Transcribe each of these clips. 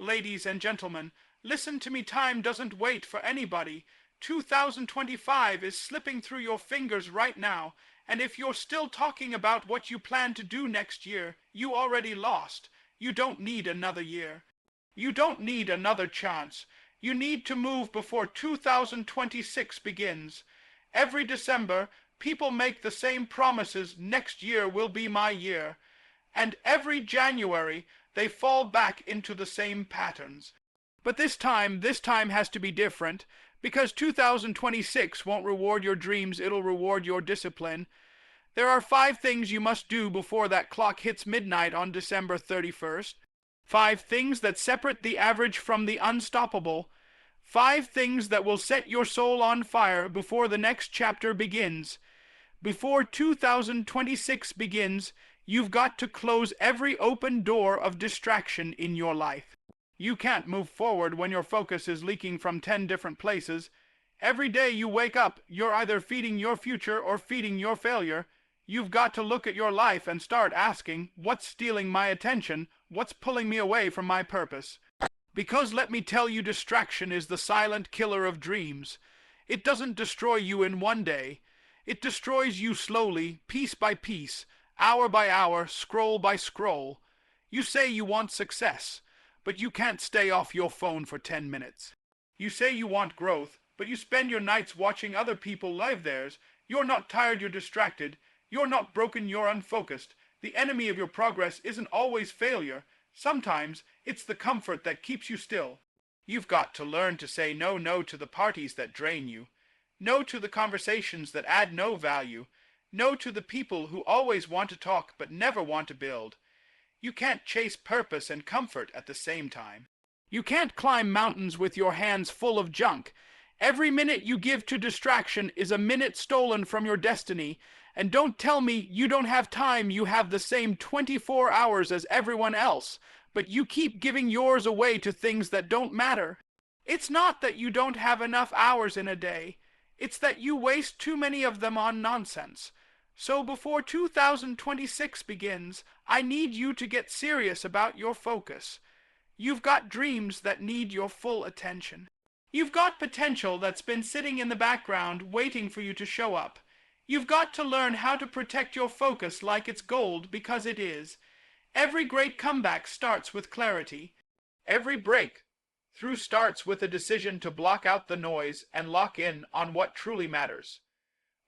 Ladies and gentlemen, listen to me. Time doesn't wait for anybody. 2025 is slipping through your fingers right now, and if you're still talking about what you plan to do next year, you already lost. You don't need another year. You don't need another chance. You need to move before 2026 begins. Every December, people make the same promises: next year will be my year. And every January, they fall back into the same patterns. But this time has to be different, because 2026 won't reward your dreams, it'll reward your discipline. There are 5 things you must do before that clock hits midnight on December 31st. 5 things that separate the average from the unstoppable. 5 things that will set your soul on fire before the next chapter begins. Before 2026 begins, you've got to close every open door of distraction in your life. You can't move forward when your focus is leaking from 10 different places. Every day you wake up, you're either feeding your future or feeding your failure. You've got to look at your life and start asking, what's stealing my attention? What's pulling me away from my purpose? Because let me tell you, distraction is the silent killer of dreams. It doesn't destroy you in one day. It destroys you slowly, piece by piece, hour by hour, scroll by scroll. You say you want success, but you can't stay off your phone for 10 minutes. You say you want growth, but you spend your nights watching other people live theirs. You're not tired, you're distracted. You're not broken, you're unfocused. The enemy of your progress isn't always failure. Sometimes it's the comfort that keeps you still. You've got to learn to say no to the parties that drain you. No to the conversations that add no value. No to the people who always want to talk but never want to build. You can't chase purpose and comfort at the same time. You can't climb mountains with your hands full of junk. Every minute you give to distraction is a minute stolen from your destiny. And don't tell me you don't have time. You have the same 24 hours as everyone else, but you keep giving yours away to things that don't matter. It's not that you don't have enough hours in a day. It's that you waste too many of them on nonsense. So before 2026 begins, I need you to get serious about your focus. You've got dreams that need your full attention. You've got potential that's been sitting in the background waiting for you to show up. You've got to learn how to protect your focus like it's gold, because it is. Every great comeback starts with clarity. Every breakthrough starts with a decision to block out the noise and lock in on what truly matters.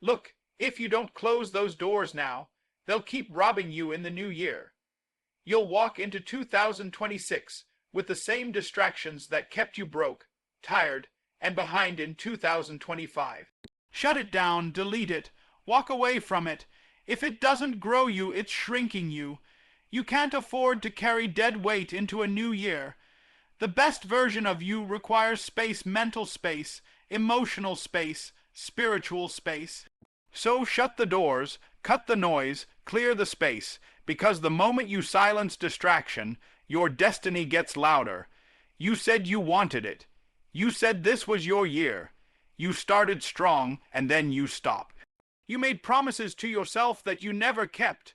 Look, if you don't close those doors now, they'll keep robbing you in the new year. You'll walk into 2026 with the same distractions that kept you broke, tired, and behind in 2025. Shut it down, delete it. Walk away from it. If it doesn't grow you, it's shrinking you. You can't afford to carry dead weight into a new year. The best version of you requires space, mental space, emotional space, spiritual space. So shut the doors, cut the noise, clear the space, because the moment you silence distraction, your destiny gets louder. You said you wanted it. You said this was your year. You started strong, and then you stopped. You made promises to yourself that you never kept.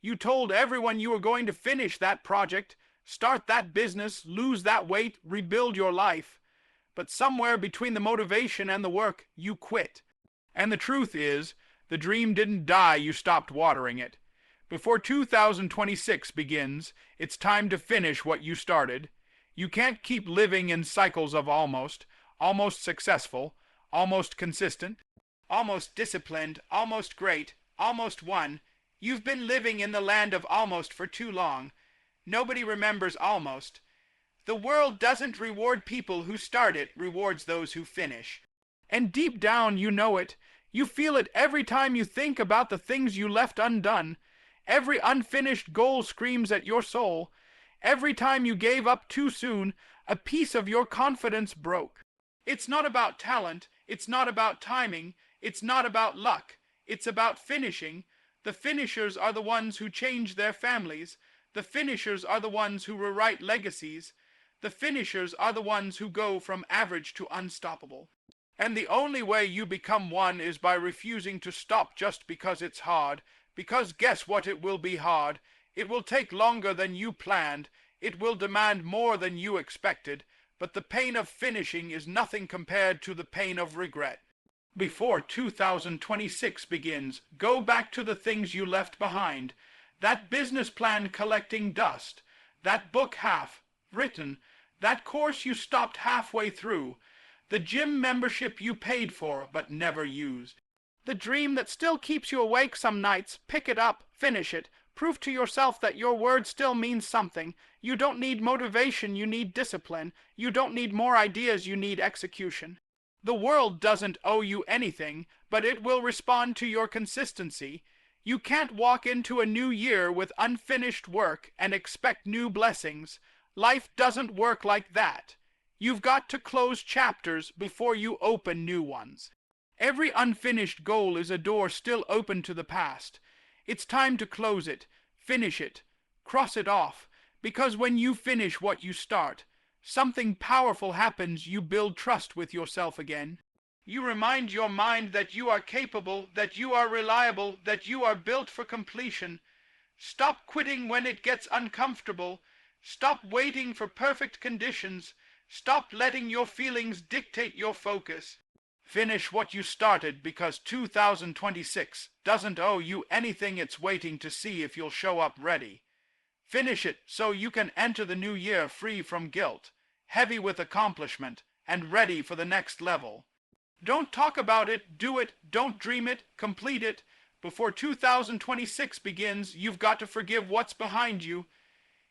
You told everyone you were going to finish that project, start that business, lose that weight, rebuild your life. But somewhere between the motivation and the work, you quit. And the truth is, the dream didn't die, you stopped watering it. Before 2026 begins, it's time to finish what you started. You can't keep living in cycles of almost successful, almost consistent, almost disciplined, almost great, almost won. You've been living in the land of almost for too long. Nobody remembers almost. The world doesn't reward people who start, it rewards those who finish. And deep down you know it. You feel it every time you think about the things you left undone. Every unfinished goal screams at your soul. Every time you gave up too soon, a piece of your confidence broke. It's not about talent. It's not about timing. It's not about luck. It's about finishing. The finishers are the ones who change their families. The finishers are the ones who rewrite legacies. The finishers are the ones who go from average to unstoppable. And the only way you become one is by refusing to stop just because it's hard. Because guess what, it will be hard. It will take longer than you planned. It will demand more than you expected, but the pain of finishing is nothing compared to the pain of regret. Before 2026 begins, go back to the things you left behind. That business plan collecting dust, that book half written, that course you stopped halfway through, the gym membership you paid for but never used. The dream that still keeps you awake some nights, pick it up, finish it. Prove to yourself that your word still means something. You don't need motivation, you need discipline. You don't need more ideas, you need execution. The world doesn't owe you anything, but it will respond to your consistency. You can't walk into a new year with unfinished work and expect new blessings. Life doesn't work like that. You've got to close chapters before you open new ones. Every unfinished goal is a door still open to the past. It's time to close it, finish it, cross it off, because when you finish what you start, something powerful happens. You build trust with yourself again. You remind your mind that you are capable, that you are reliable, that you are built for completion. Stop quitting when it gets uncomfortable. Stop waiting for perfect conditions. Stop letting your feelings dictate your focus. Finish what you started, because 2026 doesn't owe you anything. It's waiting to see if you'll show up ready. Finish it so you can enter the new year free from guilt, heavy with accomplishment, and ready for the next level. Don't talk about it, do it. Don't dream it, complete it. Before 2026 begins, you've got to forgive what's behind you.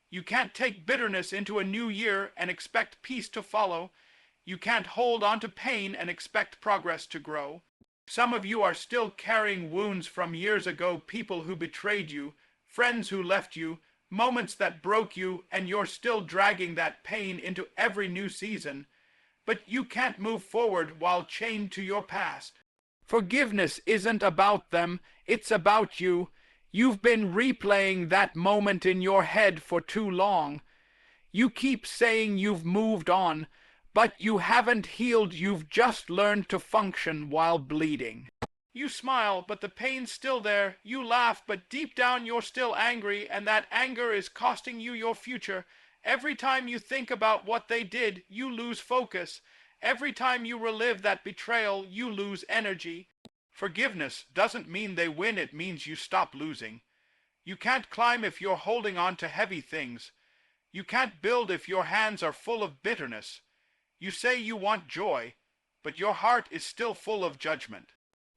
You can't take bitterness into a new year and expect peace to follow. You can't hold on to pain and expect progress to grow. Some of you are still carrying wounds from years ago, people who betrayed you, friends who left you, moments that broke you, and you're still dragging that pain into every new season. But you can't move forward while chained to your past. Forgiveness isn't about them, it's about you. You've been replaying that moment in your head for too long. You keep saying you've moved on, but you haven't healed. You've just learned to function while bleeding. You smile, but the pain's still there. You laugh, but deep down you're still angry, and that anger is costing you your future. Every time you think about what they did, you lose focus. Every time you relive that betrayal, you lose energy. Forgiveness doesn't mean they win, it means you stop losing. You can't climb if you're holding on to heavy things. You can't build if your hands are full of bitterness. You say you want joy, but your heart is still full of judgment.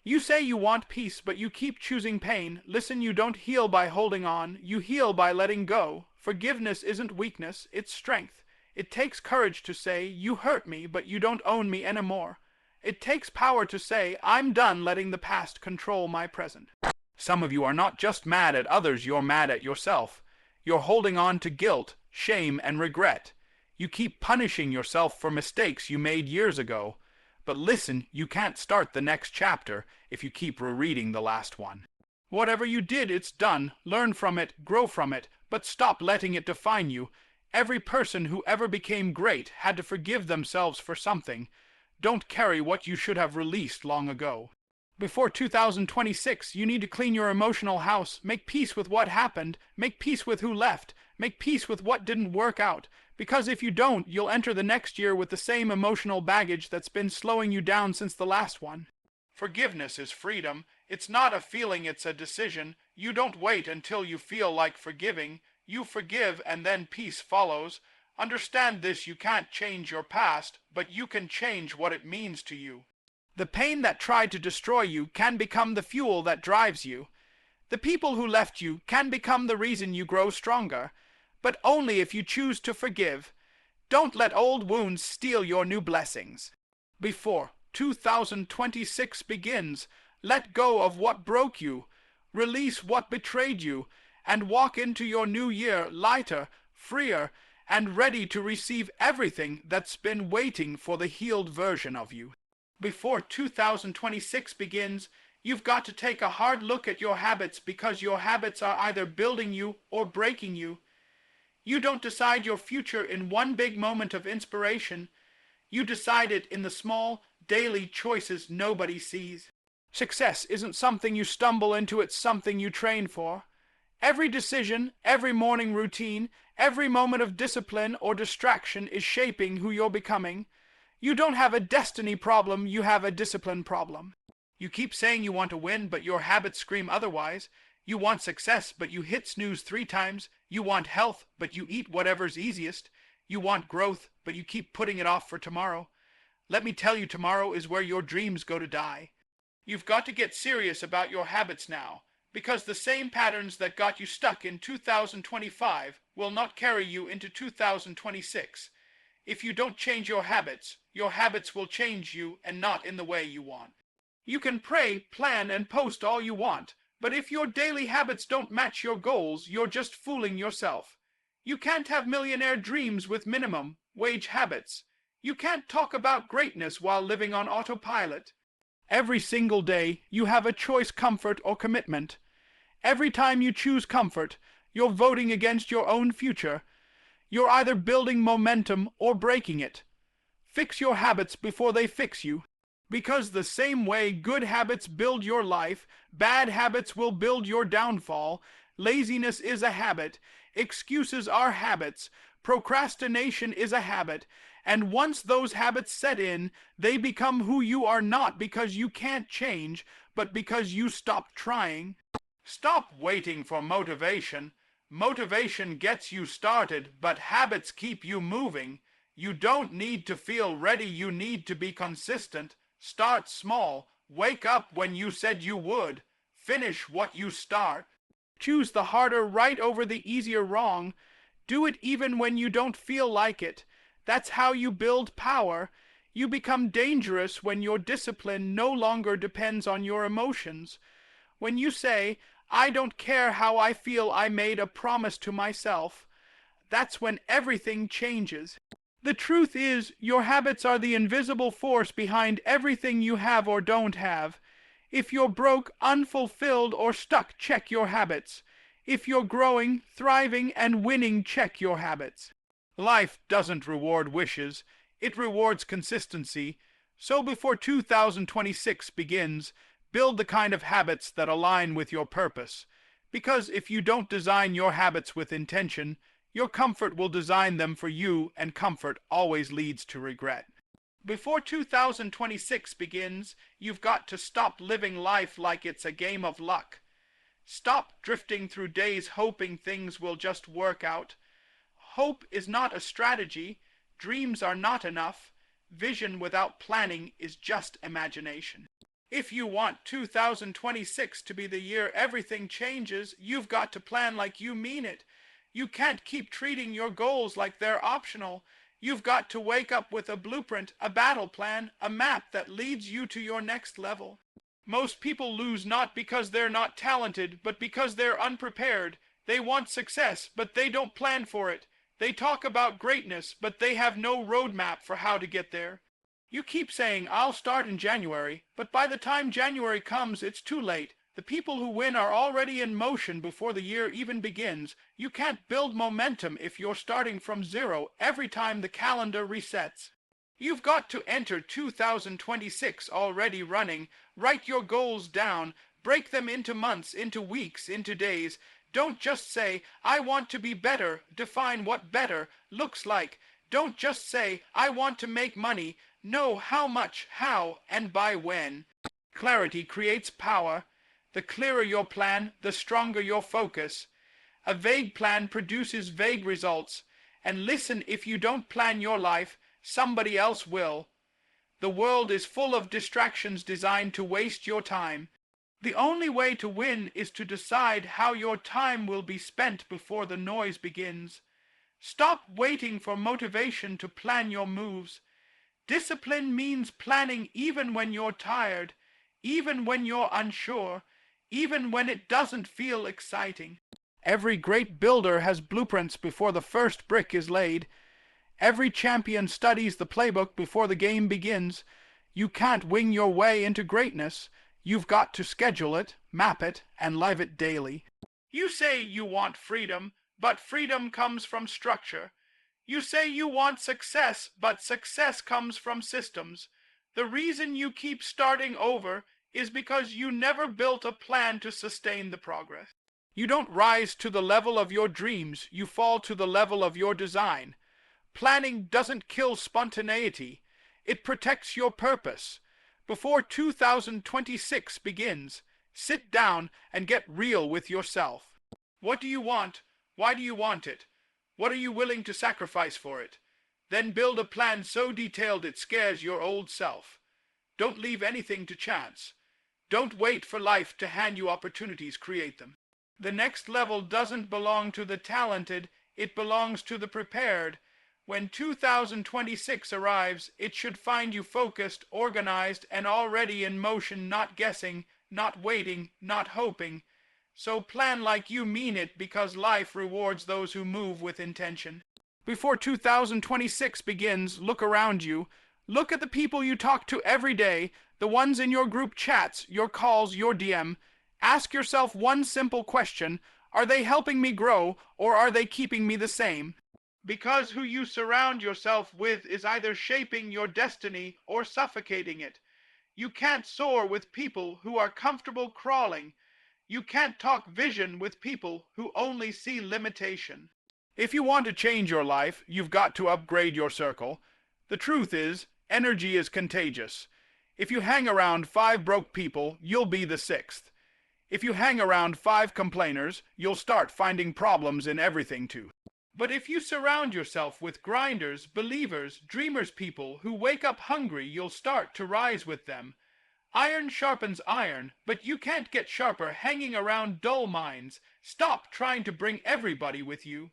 You say you want peace, but you keep choosing pain. Listen, you don't heal by holding on. You heal by letting go. Forgiveness isn't weakness, it's strength. It takes courage to say, you hurt me, but you don't own me anymore. It takes power to say, I'm done letting the past control my present. Some of you are not just mad at others, you're mad at yourself. You're holding on to guilt, shame, and regret. You keep punishing yourself for mistakes you made years ago. But listen, you can't start the next chapter if you keep rereading the last one. Whatever you did, it's done. Learn from it, grow from it, but stop letting it define you. Every person who ever became great had to forgive themselves for something. Don't carry what you should have released long ago. Before 2026, you need to clean your emotional house, make peace with what happened, make peace with who left, make peace with what didn't work out. Because if you don't, you'll enter the next year with the same emotional baggage that's been slowing you down since the last one. Forgiveness is freedom. It's not a feeling, it's a decision. You don't wait until you feel like forgiving. You forgive and then peace follows. Understand this, you can't change your past, but you can change what it means to you. The pain that tried to destroy you can become the fuel that drives you. The people who left you can become the reason you grow stronger, but only if you choose to forgive. Don't let old wounds steal your new blessings. Before 2026 begins, let go of what broke you, release what betrayed you, and walk into your new year lighter, freer, and ready to receive everything that's been waiting for the healed version of you. Before 2026 begins, you've got to take a hard look at your habits, because your habits are either building you or breaking you. You don't decide your future in one big moment of inspiration. You decide it in the small, daily choices nobody sees. Success isn't something you stumble into, it's something you train for. Every decision, every morning routine, every moment of discipline or distraction is shaping who you're becoming. You don't have a destiny problem, you have a discipline problem. You keep saying you want to win, but your habits scream otherwise. You want success, but you hit snooze 3 times. You want health, but you eat whatever's easiest. You want growth, but you keep putting it off for tomorrow. Let me tell you, tomorrow is where your dreams go to die. You've got to get serious about your habits now, because the same patterns that got you stuck in 2025 will not carry you into 2026. If you don't change your habits will change you, and not in the way you want. You can pray, plan, and post all you want, but if your daily habits don't match your goals, you're just fooling yourself. You can't have millionaire dreams with minimum wage habits. You can't talk about greatness while living on autopilot. Every single day, you have a choice: comfort or commitment. Every time you choose comfort, you're voting against your own future. You're either building momentum or breaking it. Fix your habits before they fix you. Because the same way good habits build your life, bad habits will build your downfall. Laziness is a habit. Excuses are habits. Procrastination is a habit. And once those habits set in, they become who you are, not because you can't change, but because you stopped trying. Stop waiting for motivation. Motivation gets you started, but habits keep you moving. You don't need to feel ready, you need to be consistent. Start small. Wake up when you said you would. Finish what you start. Choose the harder right over the easier wrong. Do it even when you don't feel like it. That's how you build power. You become dangerous when your discipline no longer depends on your emotions. When you say, "I don't care how I feel, I made a promise to myself," that's when everything changes. The truth is, your habits are the invisible force behind everything you have or don't have. If you're broke, unfulfilled, or stuck, check your habits. If you're growing, thriving, and winning, check your habits. Life doesn't reward wishes, it rewards consistency. So before 2026 begins, build the kind of habits that align with your purpose. Because if you don't design your habits with intention, your comfort will design them for you, and comfort always leads to regret. Before 2026 begins, you've got to stop living life like it's a game of luck. Stop drifting through days hoping things will just work out. Hope is not a strategy. Dreams are not enough. Vision without planning is just imagination. If you want 2026 to be the year everything changes, you've got to plan like you mean it. You can't keep treating your goals like they're optional. You've got to wake up with a blueprint, a battle plan, a map that leads you to your next level. Most people lose not because they're not talented, but because they're unprepared. They want success, but they don't plan for it. They talk about greatness, but they have no roadmap for how to get there. You keep saying, "I'll start in January," but by the time January comes, it's too late. The people who win are already in motion before the year even begins. You can't build momentum if you're starting from zero every time the calendar resets. You've got to enter 2026 already running. Write your goals down. Break them into months, into weeks, into days. Don't just say, "I want to be better." Define what better looks like. Don't just say, "I want to make money." Know how much, how, and by when. Clarity creates power. The clearer your plan, the stronger your focus. A vague plan produces vague results. And listen, if you don't plan your life, somebody else will. The world is full of distractions designed to waste your time. The only way to win is to decide how your time will be spent before the noise begins. Stop waiting for motivation to plan your moves. Discipline means planning even when you're tired, even when you're unsure, even when it doesn't feel exciting. Every great builder has blueprints before the first brick is laid. Every champion studies the playbook before the game begins. You can't wing your way into greatness. You've got to schedule it, map it, and live it daily. You say you want freedom, but freedom comes from structure. You say you want success, but success comes from systems. The reason you keep starting over is because you never built a plan to sustain the progress. You don't rise to the level of your dreams, you fall to the level of your design. Planning doesn't kill spontaneity, it protects your purpose. Before 2026 begins, sit down and get real with yourself. What do you want? Why do you want it? What are you willing to sacrifice for it? Then build a plan so detailed it scares your old self. Don't leave anything to chance. Don't wait for life to hand you opportunities, create them. The next level doesn't belong to the talented, it belongs to the prepared. When 2026 arrives, it should find you focused, organized, and already in motion, not guessing, not waiting, not hoping. So plan like you mean it, because life rewards those who move with intention. Before 2026 begins, look around you. Look at the people you talk to every day, the ones in your group chats, your calls, your DM. Ask yourself one simple question: are they helping me grow, or are they keeping me the same? Because who you surround yourself with is either shaping your destiny or suffocating it. You can't soar with people who are comfortable crawling. You can't talk vision with people who only see limitation. If you want to change your life, you've got to upgrade your circle. The truth is, energy is contagious. If you hang around 5 broke people, you'll be the 6th. If you hang around 5 complainers, you'll start finding problems in everything too. But if you surround yourself with grinders, believers, dreamers, people who wake up hungry, you'll start to rise with them. Iron sharpens iron, but you can't get sharper hanging around dull minds. Stop trying to bring everybody with you.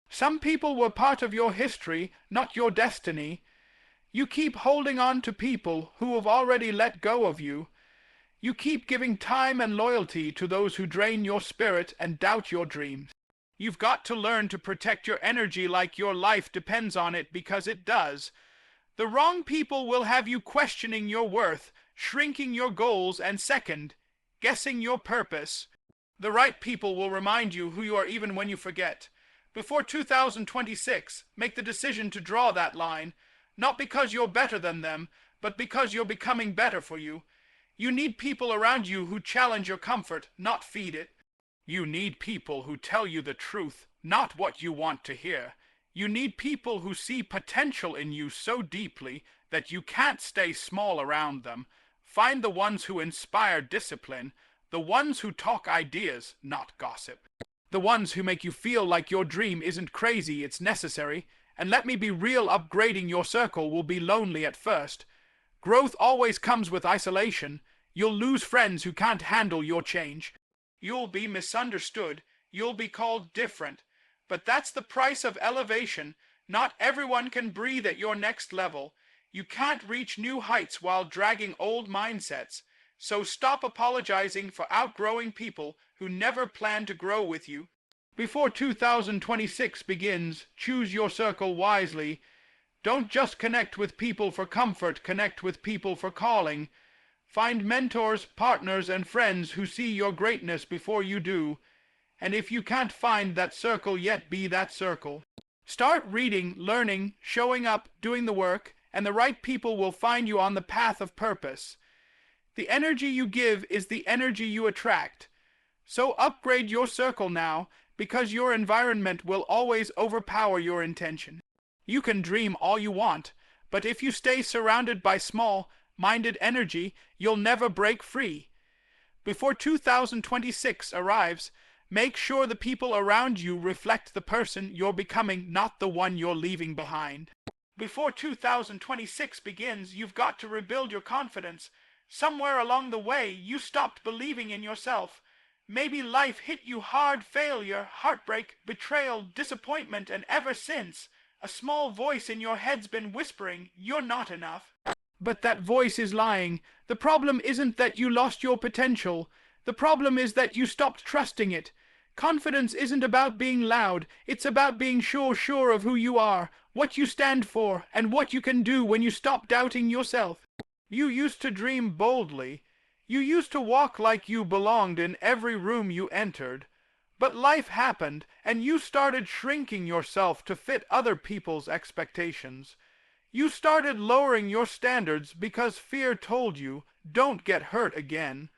Some people were part of your history, not your destiny. You keep holding on to people who have already let go of you. You keep giving time and loyalty to those who drain your spirit and doubt your dreams. You've got to learn to protect your energy like your life depends on it, because it does. The wrong people will have you questioning your worth, shrinking your goals, and second, guessing your purpose. The right people will remind you who you are even when you forget. Before 2026, make the decision to draw that line, not because you're better than them, but because you're becoming better for you. You need people around you who challenge your comfort, not feed it. You need people who tell you the truth, not what you want to hear. You need people who see potential in you so deeply that you can't stay small around them. Find the ones who inspire discipline, the ones who talk ideas, not gossip. The ones who make you feel like your dream isn't crazy, it's necessary. And let me be real, upgrading your circle will be lonely at first. Growth always comes with isolation. You'll lose friends who can't handle your change. You'll be misunderstood. You'll be called different. But that's the price of elevation. Not everyone can breathe at your next level. You can't reach new heights while dragging old mindsets. So stop apologizing for outgrowing people who never plan to grow with you. Before 2026 begins, choose your circle wisely. Don't just connect with people for comfort, connect with people for calling. Find mentors, partners, and friends who see your greatness before you do. And if you can't find that circle yet, be that circle. Start reading, learning, showing up, doing the work, and the right people will find you on the path of purpose. The energy you give is the energy you attract. So upgrade your circle now, because your environment will always overpower your intention. You can dream all you want, but if you stay surrounded by small-minded energy, you'll never break free. Before 2026 arrives, make sure the people around you reflect the person you're becoming, not the one you're leaving behind. Before 2026 begins, you've got to rebuild your confidence. Somewhere along the way, you stopped believing in yourself. Maybe life hit you hard: failure, heartbreak, betrayal, disappointment, and ever since, a small voice in your head's been whispering, you're not enough. But that voice is lying. The problem isn't that you lost your potential. The problem is that you stopped trusting it. Confidence isn't about being loud. It's about being sure of who you are, what you stand for, and what you can do when you stop doubting yourself. You used to dream boldly. You used to walk like you belonged in every room you entered. But life happened, and you started shrinking yourself to fit other people's expectations. You started lowering your standards because fear told you, don't get hurt again.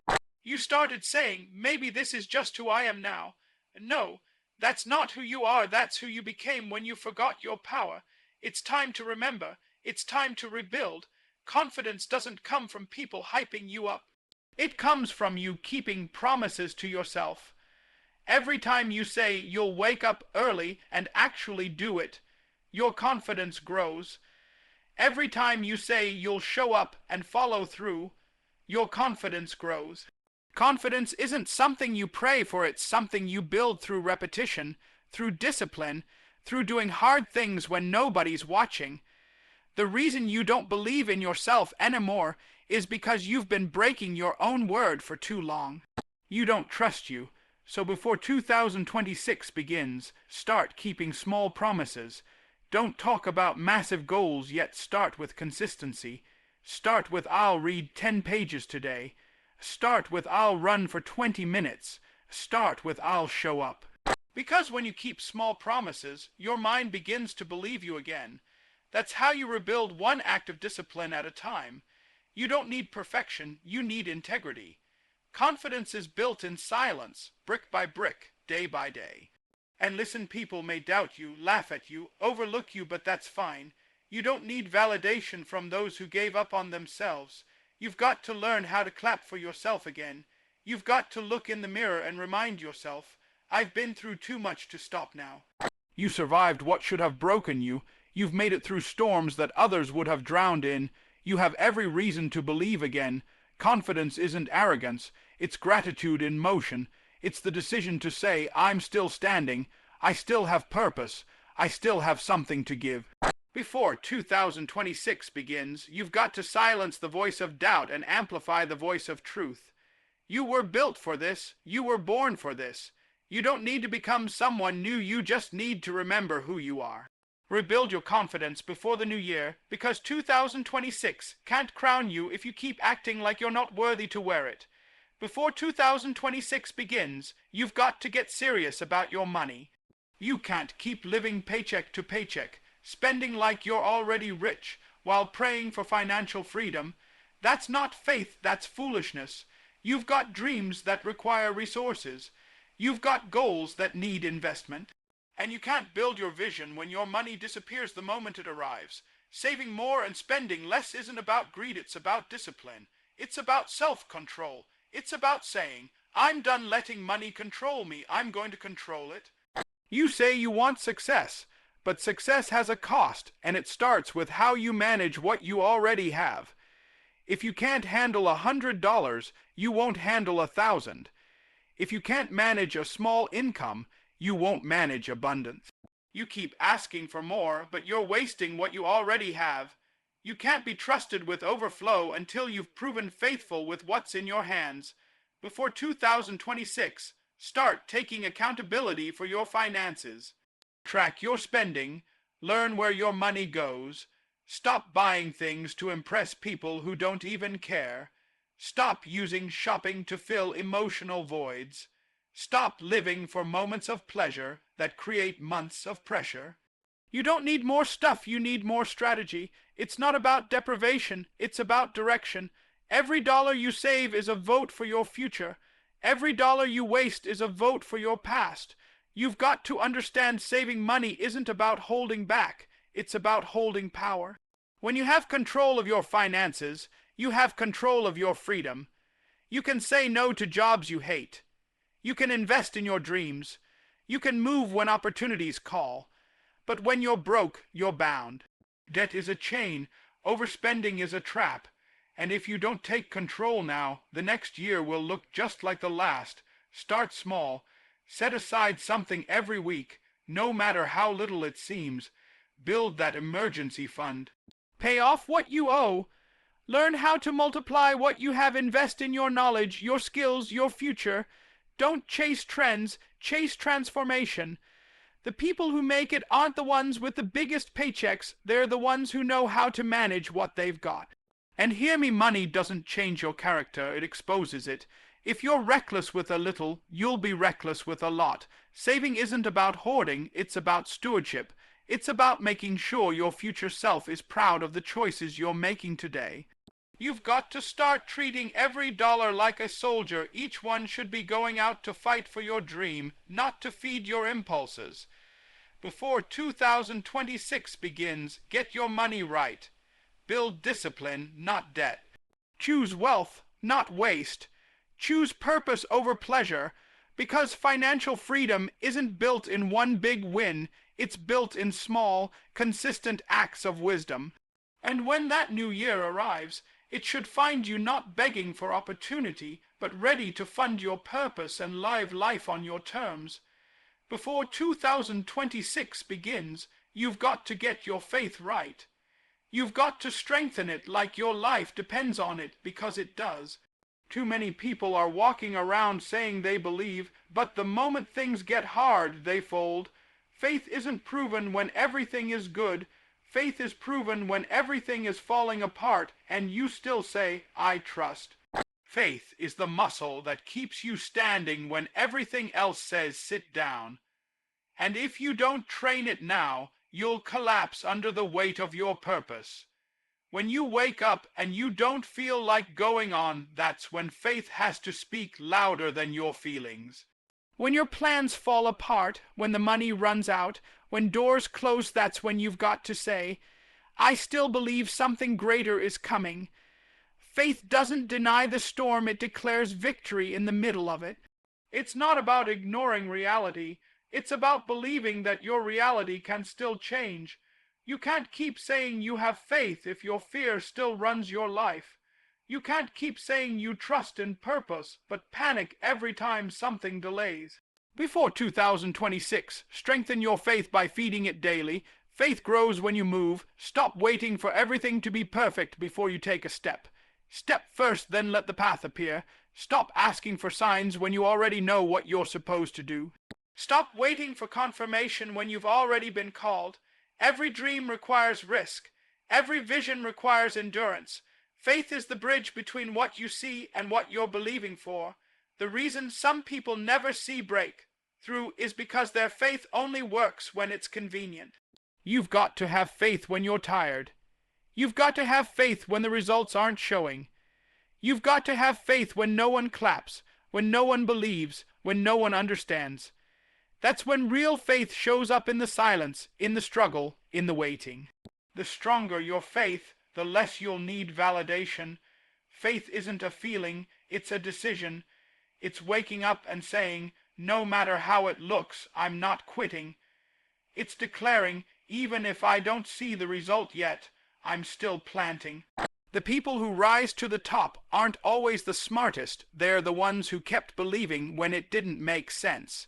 You started saying, maybe this is just who I am now. No, that's not who you are. That's who you became when you forgot your power. It's time to remember. It's time to rebuild. Confidence doesn't come from people hyping you up. It comes from you keeping promises to yourself. Every time you say you'll wake up early and actually do it, your confidence grows. Every time you say you'll show up and follow through, your confidence grows. Confidence isn't something you pray for, it's something you build through repetition, through discipline, through doing hard things when nobody's watching. The reason you don't believe in yourself anymore is because you've been breaking your own word for too long. You don't trust you, so before 2026 begins, start keeping small promises. Don't talk about massive goals, yet start with consistency. Start with I'll read 10 pages today. Start with I'll run for 20 minutes. Start with I'll show up. Because when you keep small promises, your mind begins to believe you again. That's how you rebuild one act of discipline at a time. You don't need perfection, you need integrity. Confidence is built in silence, brick by brick, day by day. And listen, people may doubt you, laugh at you, overlook you, but that's fine. You don't need validation from those who gave up on themselves. You've got to learn how to clap for yourself again. You've got to look in the mirror and remind yourself, I've been through too much to stop now. You survived what should have broken you. You've made it through storms that others would have drowned in. You have every reason to believe again. Confidence isn't arrogance. It's gratitude in motion. It's the decision to say, I'm still standing. I still have purpose. I still have something to give. Before 2026 begins, you've got to silence the voice of doubt and amplify the voice of truth. You were built for this. You were born for this. You don't need to become someone new. You just need to remember who you are. Rebuild your confidence before the new year, because 2026 can't crown you if you keep acting like you're not worthy to wear it. Before 2026 begins, you've got to get serious about your money. You can't keep living paycheck to paycheck, spending like you're already rich, while praying for financial freedom. That's not faith, that's foolishness. You've got dreams that require resources. You've got goals that need investment. And you can't build your vision when your money disappears the moment it arrives. Saving more and spending less isn't about greed, it's about discipline. It's about self-control. It's about saying, I'm done letting money control me, I'm going to control it. You say you want success, but success has a cost, and it starts with how you manage what you already have. If you can't handle $100, you won't handle 1,000. If you can't manage a small income, you won't manage abundance. You keep asking for more, but you're wasting what you already have. You can't be trusted with overflow until you've proven faithful with what's in your hands. Before 2026, start taking accountability for your finances. Track your spending, learn where your money goes, stop buying things to impress people who don't even care, stop using shopping to fill emotional voids, stop living for moments of pleasure that create months of pressure. You don't need more stuff, you need more strategy. It's not about deprivation, it's about direction. Every dollar you save is a vote for your future. Every dollar you waste is a vote for your past. You've got to understand saving money isn't about holding back, it's about holding power. When you have control of your finances, you have control of your freedom. You can say no to jobs you hate. You can invest in your dreams. You can move when opportunities call. But when you're broke, you're bound. Debt is a chain, overspending is a trap, and if you don't take control now, the next year will look just like the last. Start small. Set aside something every week, no matter how little it seems. Build that emergency fund. Pay off what you owe. Learn how to multiply what you have. Invest in your knowledge, your skills, your future. Don't chase trends, chase transformation. The people who make it aren't the ones with the biggest paychecks, they're the ones who know how to manage what they've got. And hear me, money doesn't change your character, it exposes it. If you're reckless with a little, you'll be reckless with a lot. Saving isn't about hoarding, it's about stewardship. It's about making sure your future self is proud of the choices you're making today. You've got to start treating every dollar like a soldier. Each one should be going out to fight for your dream, not to feed your impulses. Before 2026 begins, get your money right. Build discipline, not debt. Choose wealth, not waste. Choose purpose over pleasure, because financial freedom isn't built in one big win, it's built in small, consistent acts of wisdom. And when that new year arrives, it should find you not begging for opportunity, but ready to fund your purpose and live life on your terms. Before 2026 begins, you've got to get your faith right. You've got to strengthen it like your life depends on it, because it does. Too many people are walking around saying they believe, but the moment things get hard, they fold. Faith isn't proven when everything is good. Faith is proven when everything is falling apart and you still say, I trust. Faith is the muscle that keeps you standing when everything else says sit down. And if you don't train it now, you'll collapse under the weight of your purpose. When you wake up and you don't feel like going on, that's when faith has to speak louder than your feelings. When your plans fall apart, when the money runs out, when doors close, that's when you've got to say, I still believe something greater is coming. Faith doesn't deny the storm, it declares victory in the middle of it. It's not about ignoring reality, it's about believing that your reality can still change. You can't keep saying you have faith if your fear still runs your life. You can't keep saying you trust in purpose, but panic every time something delays. Before 2026, strengthen your faith by feeding it daily. Faith grows when you move. Stop waiting for everything to be perfect before you take a step. Step first, then let the path appear. Stop asking for signs when you already know what you're supposed to do. Stop waiting for confirmation when you've already been called. Every dream requires risk. Every vision requires endurance. Faith is the bridge between what you see and what you're believing for. The reason some people never see breakthrough is because their faith only works when it's convenient. You've got to have faith when you're tired. You've got to have faith when the results aren't showing. You've got to have faith when no one claps, when no one believes, when no one understands. That's when real faith shows up in the silence, in the struggle, in the waiting. The stronger your faith, the less you'll need validation. Faith isn't a feeling, it's a decision. It's waking up and saying, no matter how it looks, I'm not quitting. It's declaring, even if I don't see the result yet, I'm still planting. The people who rise to the top aren't always the smartest. They're the ones who kept believing when it didn't make sense.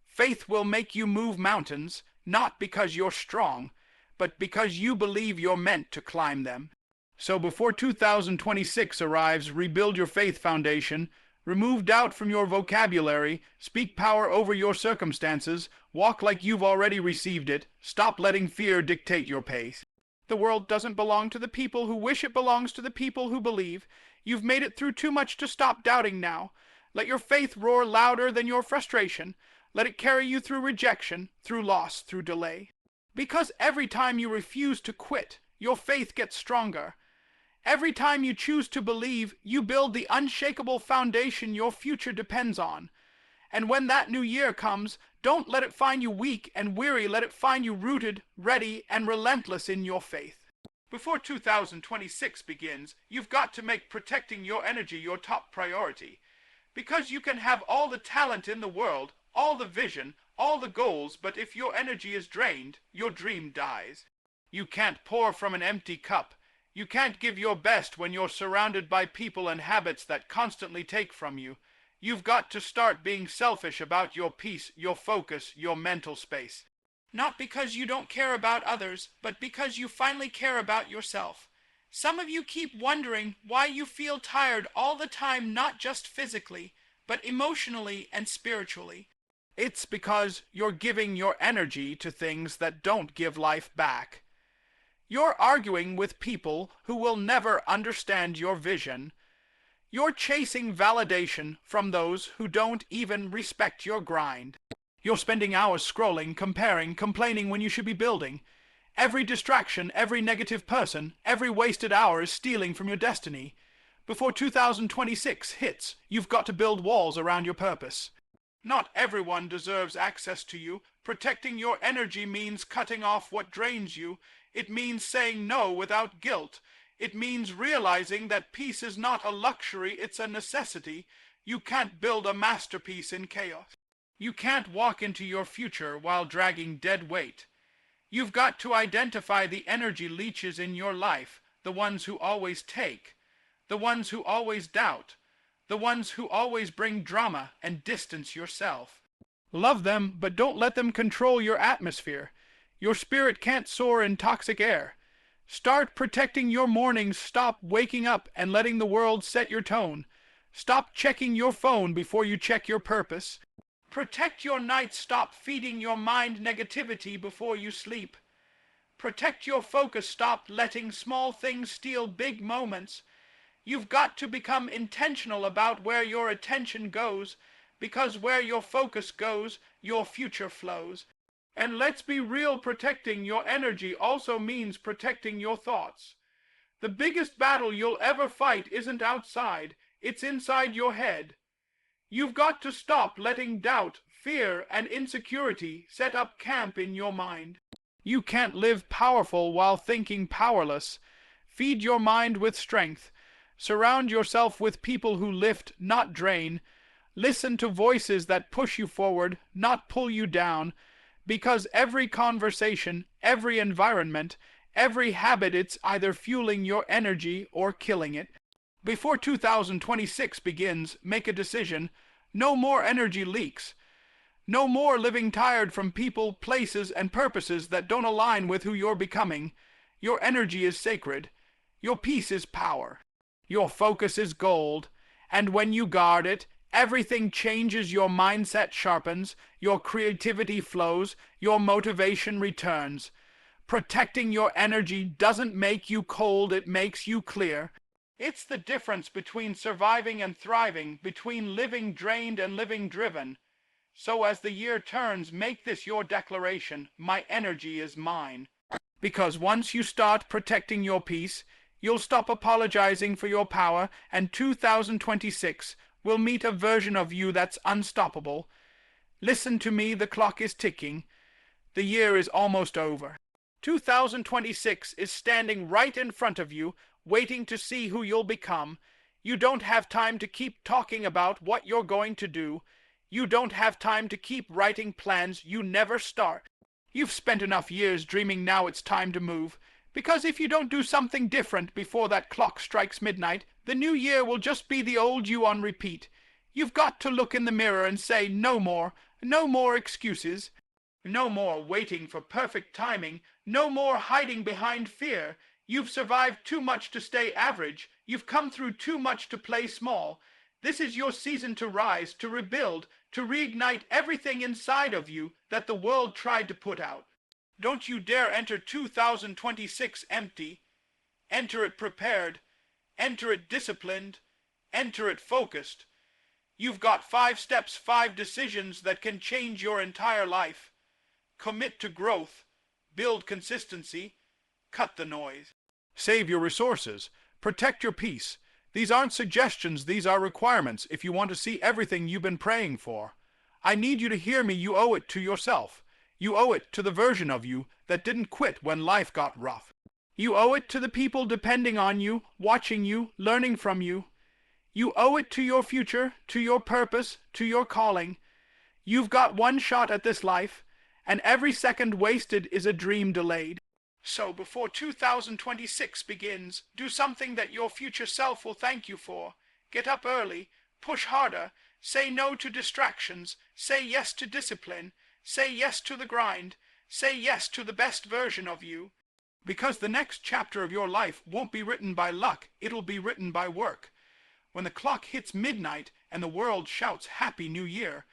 Faith will make you move mountains, not because you're strong, but because you believe you're meant to climb them. So before 2026 arrives, rebuild your faith foundation, remove doubt from your vocabulary, speak power over your circumstances, walk like you've already received it, stop letting fear dictate your pace. The world doesn't belong to the people who wish it belongs to the people who believe. You've made it through too much to stop doubting now. Let your faith roar louder than your frustration. Let it carry you through rejection, through loss, through delay. Because every time you refuse to quit, your faith gets stronger. Every time you choose to believe, you build the unshakable foundation your future depends on. And when that new year comes, don't let it find you weak and weary. Let it find you rooted, ready, and relentless in your faith. Before 2026 begins, you've got to make protecting your energy your top priority. Because you can have all the talent in the world, all the vision, all the goals, but if your energy is drained, your dream dies. You can't pour from an empty cup. You can't give your best when you're surrounded by people and habits that constantly take from you. You've got to start being selfish about your peace, your focus, your mental space. Not because you don't care about others, but because you finally care about yourself. Some of you keep wondering why you feel tired all the time, not just physically, but emotionally and spiritually. It's because you're giving your energy to things that don't give life back. You're arguing with people who will never understand your vision. You're chasing validation from those who don't even respect your grind. You're spending hours scrolling, comparing, complaining when you should be building. Every distraction, every negative person, every wasted hour is stealing from your destiny. Before 2026 hits, you've got to build walls around your purpose. Not everyone deserves access to you. Protecting your energy means cutting off what drains you. It means saying no without guilt. It means realizing that peace is not a luxury, it's a necessity. You can't build a masterpiece in chaos. You can't walk into your future while dragging dead weight. You've got to identify the energy leeches in your life, the ones who always take, the ones who always doubt, the ones who always bring drama and distance yourself. Love them, but don't let them control your atmosphere. Your spirit can't soar in toxic air. Start protecting your mornings. Stop waking up and letting the world set your tone. Stop checking your phone before you check your purpose. Protect your nights. Stop feeding your mind negativity before you sleep. Protect your focus. Stop letting small things steal big moments. You've got to become intentional about where your attention goes, because where your focus goes, your future flows. And let's be real, protecting your energy also means protecting your thoughts. The biggest battle you'll ever fight isn't outside, it's inside your head. You've got to stop letting doubt, fear, and insecurity set up camp in your mind. You can't live powerful while thinking powerless. Feed your mind with strength. Surround yourself with people who lift, not drain. Listen to voices that push you forward, not pull you down. Because every conversation, every environment, every habit, it's either fueling your energy or killing it. Before 2026 begins, make a decision. No more energy leaks. No more living tired from people, places, and purposes that don't align with who you're becoming. Your energy is sacred. Your peace is power. Your focus is gold. And when you guard it, everything changes. Your mindset sharpens, your creativity flows, your motivation returns. Protecting your energy doesn't make you cold, it makes you clear. It's the difference between surviving and thriving, between living drained and living driven. So as the year turns, make this your declaration: my energy is mine. Because once you start protecting your peace, you'll stop apologizing for your power, and 2026 will meet a version of you that's unstoppable. Listen to me, the clock is ticking. The year is almost over. 2026 is standing right in front of you, waiting to see who you'll become. You don't have time to keep talking about what you're going to do. You don't have time to keep writing plans you never start. You've spent enough years dreaming, now it's time to move. Because if you don't do something different before that clock strikes midnight, the new year will just be the old you on repeat. You've got to look in the mirror and say no more excuses. No more waiting for perfect timing. No more hiding behind fear. You've survived too much to stay average. You've come through too much to play small. This is your season to rise, to rebuild, to reignite everything inside of you that the world tried to put out. Don't you dare enter 2026 empty. Enter it prepared. Enter it disciplined. Enter it focused. You've got 5 steps, 5 decisions that can change your entire life. Commit to growth. Build consistency. Cut the noise. Save your resources. Protect your peace. These aren't suggestions, these are requirements if you want to see everything you've been praying for. I need you to hear me. You owe it to yourself. You owe it to the version of you that didn't quit when life got rough. You owe it to the people depending on you, watching you, learning from you. You owe it to your future, to your purpose, to your calling. You've got one shot at this life, and every second wasted is a dream delayed. So before 2026 begins, do something that your future self will thank you for. Get up early, push harder, say no to distractions, say yes to discipline, say yes to the grind, say yes to the best version of you. Because the next chapter of your life won't be written by luck, it'll be written by work. When the clock hits midnight and the world shouts Happy New Year,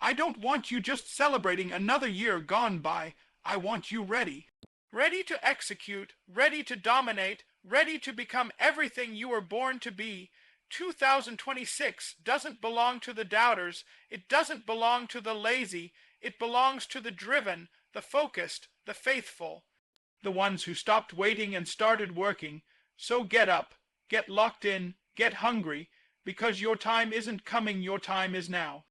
I don't want you just celebrating another year gone by. I want you ready. Ready to execute, ready to dominate, ready to become everything you were born to be. 2026 doesn't belong to the doubters. It doesn't belong to the lazy. It belongs to the driven, the focused, the faithful. the ones who stopped waiting and started working. So get up, get locked in, get hungry, because your time isn't coming, your time is now.